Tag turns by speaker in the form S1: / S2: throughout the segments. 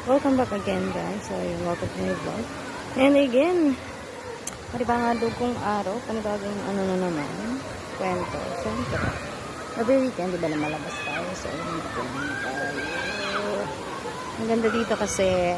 S1: Welcome back again guys. So yun, welcome to my vlog. And again, panibagong kong araw, panibagong ano na naman, kwento. Siyempre, every weekend, di ba lumalabas tayo? So yun, tayo. Ang ganda dito kasi,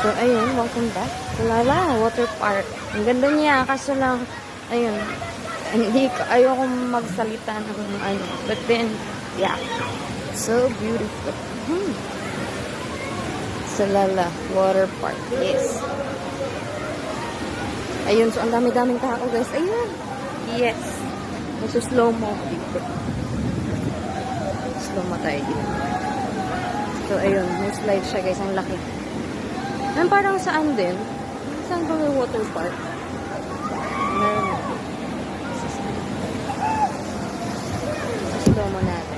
S1: so ayun, welcome back. Lala, water park. Ang ganda niya, kaso lang, ayun, ayoko magsalita ng ano. But then, yeah, so beautiful. So Lala, water park, yes. Ayun, so ang dami-daming tao guys. Ayun, yes. So slow mo dito. Slow mo tayo dito. So ayun, may slide siya guys, ang laki. And parang saan din? Saan ba may water park? Meron. Slow mo natin.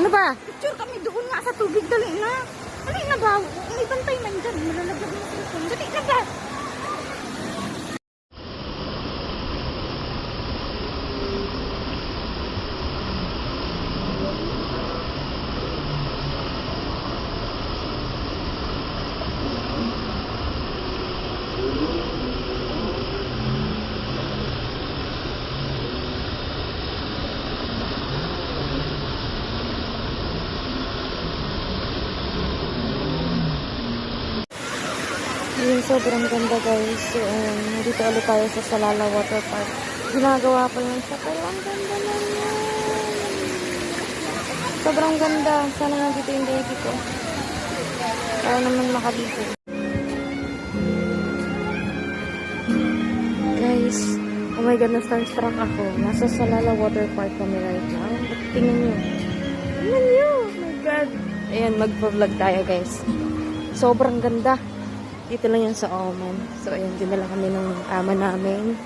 S1: Ano ba?
S2: Picture kami doon nga sa tubig. Dali na. Dali na ba? May bantay man dyan. Malalaglag mo sa ito. Dali na ba?
S1: Yun, sobrang ganda guys. So, dito ulit tayo sa Salala Water Park. Ginagawa pa lang siya, pero ang ganda na yan. Sobrang ganda. Sana nandito yung baby ko. Para naman makaligo. Guys, oh my god, na-starstruck ako. Nasa Salala Water Park kami right now. Tingnan nyo. Tingnan nyo! Oh my god. Ayan, mag-vlog tayo guys. Sobrang ganda. Dito lang yan sa Oman. So, ayan, dinala kami ng ama namin.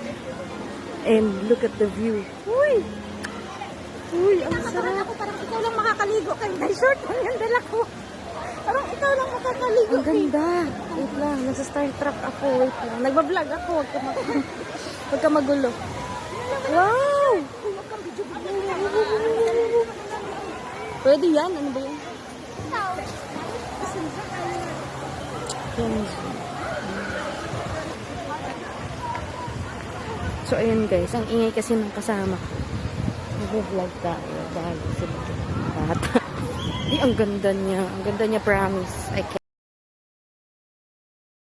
S1: And look at the view. Uy! Uy, ang sarap.
S2: Ako parang ikaw lang makakaligo kay may short mo yung dala ko. Parang ikaw lang makakaligo.
S1: Ang ganda. Wait lang, nasa Star Trek ako. Wait lang. Nagbablog ako. Huwag ka magulo. Wow! Pwede yan? Ano ba yan? So, ayun guys. Ang ingay kasi ng kasama ko. Nag-vlog tayo. Dahil sila bata. Ay, ang ganda niya. Ang ganda niya, promise. I can't.